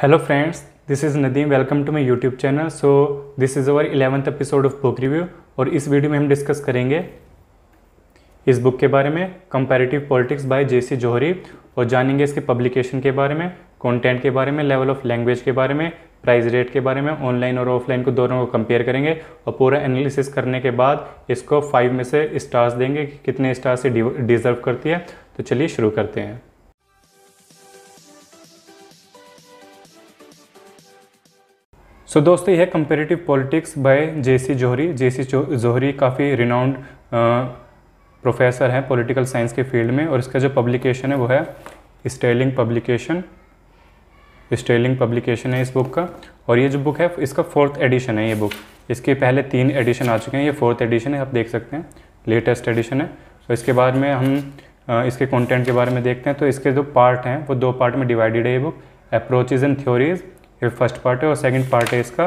Hello friends, this is Nadeem. Welcome to my YouTube channel. So this is our 11th episode of book review और इस video में हम discuss करेंगे इस book के बारे में कंपैरेटिव पॉलिटिक्स बाय जेसी जोहरी और जानेंगे इसके पब्लिकेशन के बारे में, कंटेंट के बारे में, लेवल ऑफ लैंग्वेज के बारे में, प्राइस रेट के बारे में, ऑनलाइन और ऑफलाइन को दोनों को कंपेयर करेंगे और पूरा एनालिसिस करने के बाद इसको 5 में से स्टार्स देंगे कि कितने स्टार से डिज़र्व करती है। तो चलिए शुरू करते हैं। सो दोस्तों, यह कंपेरेटिव पॉलिटिक्स बाय जेसी जोहरी। जेसी जोहरी काफ़ी रिनाउंड प्रोफेसर हैं पॉलिटिकल साइंस के फील्ड में और इसका जो पब्लिकेशन है वो है स्टेर्लिंग पब्लिकेशन है इस बुक का। और ये जो बुक है इसका 4th एडिशन है ये बुक। इसके पहले 3 एडिशन आ चुके हैं, ये 4th एडिशन है, आप देख सकते हैं, लेटेस्ट एडिशन है। तो इसके बाद में हम इसके कंटेंट के बारे में देखते हैं। तो इसके जो पार्ट हैं वो 2 पार्ट में डिवाइडेड है ये बुक। अप्रोचेज एंड थ्योरीज ये फर्स्ट पार्ट है और सेकंड पार्ट है इसका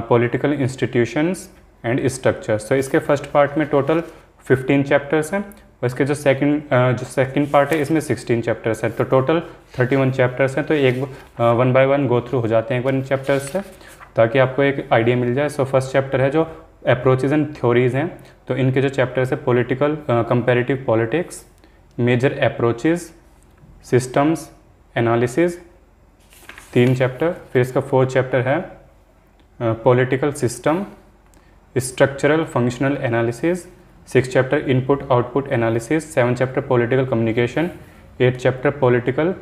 पॉलिटिकल इंस्टीट्यूशंस एंड स्ट्रक्चर्स। तो इसके फर्स्ट पार्ट में टोटल 15 चैप्टर्स हैं और इसके जो सेकंड पार्ट है इसमें 16 चैप्टर्स है। तो टोटल 31 चैप्टर्स हैं। तो एक 1 बाय 1 गो थ्रू हो जाते हैं एक बार इन चैप्टर्स से ताकि आपको एक आइडिया मिल जाए। सो फर्स्ट चैप्टर है जो अप्रोचेज एंड थ्योरीज हैं। तो इनके जो चैप्टर्स है political comparative politics, major approaches, systems, analysis, 3 chapter. फिर इसका 4th चैप्टर है political system, structural functional analysis, 6th chapter input output analysis, 7th chapter political communication, 8th chapter political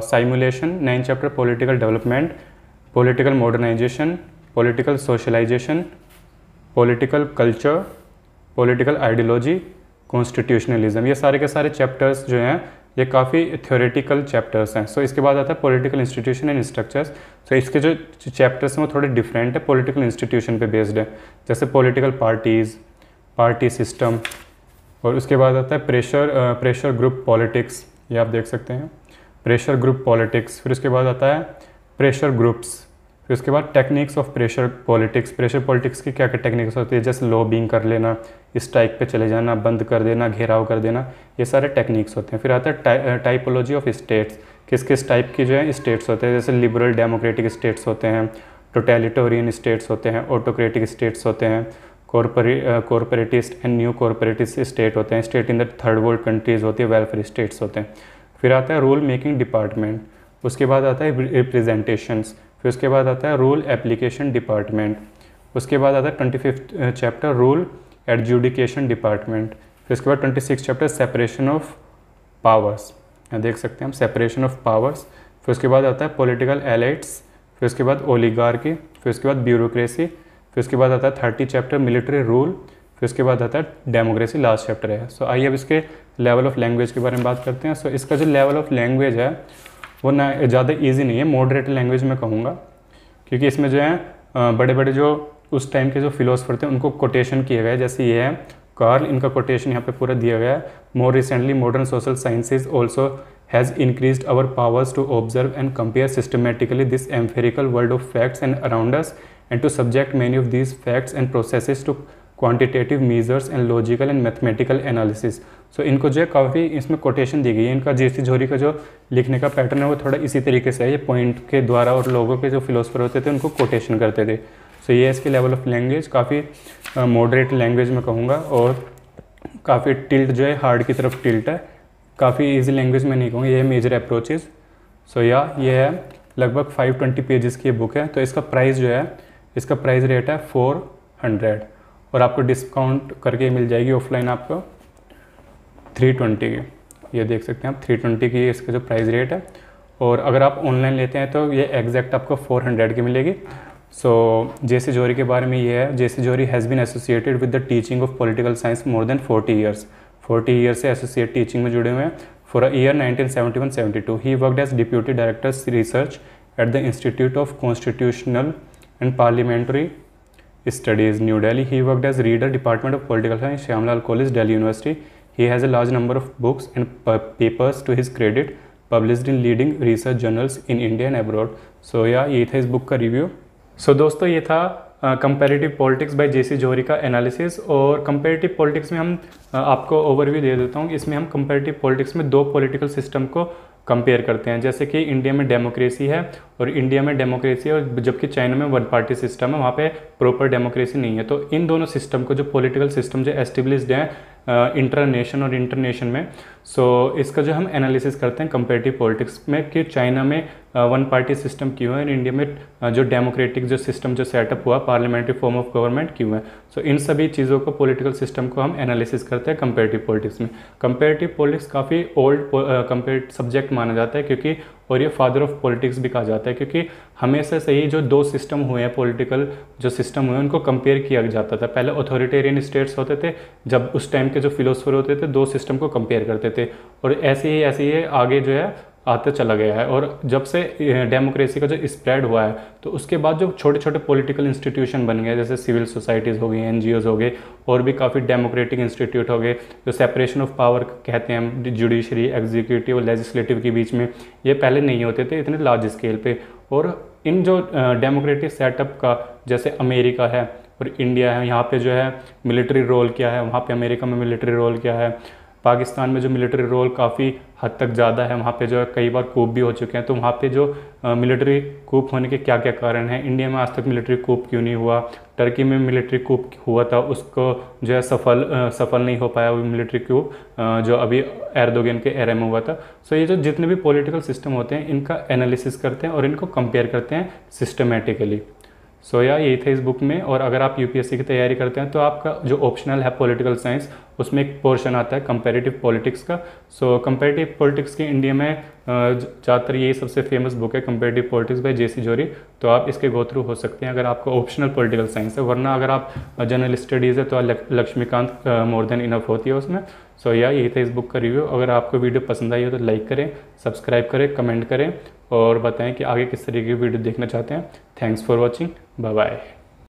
simulation, 9th chapter political development, political modernisation, political socialisation, political culture, political ideology, constitutionalism. ये सारे के सारे chapters जो हैं ये काफ़ी theoretical chapters हैं। सो इसके बाद आता है पॉलिटिकल इंस्टीट्यूशन एंड स्ट्रक्चर्स। सो इसके जो चैप्टर्स हैं वो थोड़े डिफरेंट है, पॉलिटिकल इंस्टीट्यूशन पे बेस्ड है, जैसे पॉलिटिकल पार्टीज़, पार्टी सिस्टम। और उसके बाद आता है प्रेशर ग्रुप पॉलिटिक्स, ये आप देख सकते हैं, प्रेशर ग्रुप पॉलिटिक्स। फिर उसके बाद आता है प्रेशर ग्रुप्स। फिर उसके बाद techniques of pressure politics. Pressure politics की क्या क्या टेक्निक्स होती है, जैसे लॉबिंग कर लेना, स्ट्राइक पे चले जाना, बंद कर देना, घेराव कर देना, ये सारे टेक्निक्स होते हैं। फिर आता है टाइपोलॉजी ऑफ स्टेट्स, किस किस टाइप की जो है स्टेट्स होते हैं, जैसे लिबरल डेमोक्रेटिक स्टेट्स होते हैं, टोटलिटोरियन स्टेट्स होते हैं, ऑटोक्रेटिक स्टेट्स होते हैं, कॉरपोरेटिस्ट एंड न्यू कॉरपोरेटिस्ट स्टेट होते हैं, state in the third world countries होती है, वेलफेयर स्टेट्स होते हैं। फिर आता है रूल मेकिंग डिपार्टमेंट। उसके बाद आता है रिप्रेजेंटेशंस। फिर उसके बाद आता है रूल एप्लीकेशन डिपार्टमेंट। उसके बाद आता है 25th chapter rule adjudication department. फिर उसके बाद 26th chapter separation of powers, देख सकते हैं हम, सेपरेशन ऑफ पावर्स। फिर उसके बाद आता है पॉलिटिकल एलाइट्स। फिर उसके बाद ओलिगार्की। फिर उसके बाद ब्यूरोक्रेसी। फिर उसके बाद आता है 30 चैप्टर मिलिट्री रूल। फिर उसके बाद आता है डेमोक्रेसी, लास्ट चैप्टर है। सो आइए अब इसके लेवल ऑफ लैंग्वेज के बारे में बात करते हैं। सो इसका जो लेवल ऑफ लैंग्वेज है वो ना ज़्यादा इजी नहीं है, मॉडरेट लैंग्वेज में कहूँगा, क्योंकि इसमें जो है बड़े बड़े जो उस टाइम के जो फिलोसफर थे उनको कोटेशन किया गया है। जैसे ये है कार्ल, इनका कोटेशन यहाँ पे पूरा दिया गया है। More recently modern social sciences also has increased our powers to observe and compare systematically this empirical world of facts and around us and to subject many of these facts and processes to quantitative measures and logical and mathematical analysis. So इनको जो है काफ़ी इसमें quotation दी गई है। इनका जेसी जोहरी का जो लिखने का पैटर्न है वो थोड़ा इसी तरीके से है, ये पॉइंट के द्वारा और लोगों के जो फिलोसफर होते थे उनको कोटेशन करते थे। सो ये इसके लेवल ऑफ लैंग्वेज काफ़ी मॉडरेट लैंग्वेज में कहूँगा और काफ़ी टिल्ट जो है हार्ड की तरफ टिल्ट है, काफ़ी ईजी लैंग्वेज में नहीं कहूँगा। ये है मेजर अप्रोचेज। सो ये है लगभग 520 पेजेस की बुक है। तो इसका प्राइस जो है, इसका प्राइस रेट है 400 और आपको डिस्काउंट करके मिल जाएगी ऑफलाइन आपको 320 की, ये देख सकते हैं आप, 320 की इसका जो प्राइस रेट है। और अगर आप ऑनलाइन लेते हैं तो ये एग्जैक्ट आपको 400 की मिलेगी। सो जेसी जोहरी के बारे में ये है, J C Johari has been associated with the teaching of political science more than 40 years. 40 year से एसोसिएट टीचिंग में जुड़े हुए हैं। For a year 1971-72 he worked as deputy director research at the institute of constitutional and parliamentary Studies, New Delhi. He worked as reader, Department of Political Science, Shyamlal College, Delhi University. He has a large number of books and papers to his credit, published in leading research journals in India and abroad. So yeah, ये था इस book का review. सो दोस्तों, ये था comparative politics bye जेसी जोहरी का analysis. और comparative politics में हम आपको ओवरव्यू दे देता हूँ। इसमें हम कंपैरेटिव पॉलिटिक्स में 2 पॉलिटिकल सिस्टम को कंपेयर करते हैं। जैसे कि इंडिया में डेमोक्रेसी है और जबकि चाइना में वन पार्टी सिस्टम है, वहाँ पे प्रॉपर डेमोक्रेसी नहीं है। तो इन दोनों सिस्टम को, जो पॉलिटिकल सिस्टम जो एस्टेब्लिश्ड है इंटरनेशन और इंटरनेशन में, सो इसका जो हम एनालिसिस करते हैं कंपेरेटिव पॉलिटिक्स में कि चाइना में वन पार्टी सिस्टम क्यों है और इंडिया में जो डेमोक्रेटिक जो सिस्टम जो सेटअप हुआ पार्लियामेंट्री फॉर्म ऑफ गवर्नमेंट क्यों है। सो इन सभी चीज़ों को, पॉलिटिकल सिस्टम को हम एनालिसिस करते हैं कंपेरेटिव पॉलिटिक्स में। कंपेरेटिव पॉलिटिक्स काफ़ी ओल्ड कंपेरेटिव सब्जेक्ट माना जाता है क्योंकि, और ये फादर ऑफ पॉलिटिक्स भी कहा जाता है क्योंकि हमेशा से ही जो दो सिस्टम हुए हैं, पॉलिटिकल जो सिस्टम हुए हैं, उनको कंपेयर किया जाता था। पहले ऑथोरिटेरियन स्टेट्स होते थे, जब उस टाइम के जो फिलोसफर होते थे दो सिस्टम को कंपेयर करते थे, और ऐसे ही आगे जो है आते चला गया है। और जब से डेमोक्रेसी का जो स्प्रेड हुआ है, तो उसके बाद जो छोटे छोटे पॉलिटिकल इंस्टीट्यूशन बन गए, जैसे सिविल सोसाइटीज़ हो गई, एनजीओज़ हो गए, और भी काफ़ी डेमोक्रेटिक इंस्टीट्यूट हो गए, जो सेपरेशन ऑफ पावर कहते हैं हम, जुडिशरी, एग्जीक्यूटिव और लेजिस्लेटिव के बीच में, ये पहले नहीं होते थे इतने लार्ज स्केल पे। और इन जो डेमोक्रेटिक सेटअप का, जैसे अमेरिका है और इंडिया है, यहाँ पे जो है मिलिट्री रोल क्या है, वहाँ पे अमेरिका में मिलिट्री रोल क्या है, पाकिस्तान में जो मिलिट्री रोल काफ़ी हद तक ज़्यादा है, वहाँ पे जो है कई बार कूप भी हो चुके हैं। तो वहाँ पे जो मिलिट्री कूप होने के क्या क्या कारण हैं, इंडिया में आज तक मिलिट्री कूप क्यों नहीं हुआ, टर्की में मिलिट्री कूप हुआ था, उसको जो है सफल नहीं हो पाया वो मिलिट्री कूप जो अभी एर्दोगन के एरा में हुआ था। सो ये जो जितने भी पॉलिटिकल सिस्टम होते हैं, इनका एनालिसिस करते हैं और इनको कंपेयर करते हैं सिस्टमेटिकली। सो यही था इस बुक में। और अगर आप यूपीएससी की तैयारी करते हैं तो आपका जो ऑप्शनल है पॉलिटिकल साइंस, उसमें एक पोर्शन आता है कंपैरेटिव पॉलिटिक्स का। सो कंपैरेटिव पॉलिटिक्स की इंडिया में ज़्यादातर यही सबसे फेमस बुक है, कंपैरेटिव पॉलिटिक्स बाय जेसी जोरी। तो आप इसके गो थ्रू हो सकते हैं अगर आपका ऑप्शनल पॉलिटिकल साइंस है, वरना अगर आप जनरल स्टडीज़ है तो लक्ष्मीकांत मोर देन इनफ होती है उसमें। सो यही था इस बुक का रिव्यू। अगर आपको वीडियो पसंद आई हो तो लाइक करें, सब्सक्राइब करें, कमेंट करें और बताएं कि आगे किस तरीके की वीडियो देखना चाहते हैं। Thanks for watching, bye bye.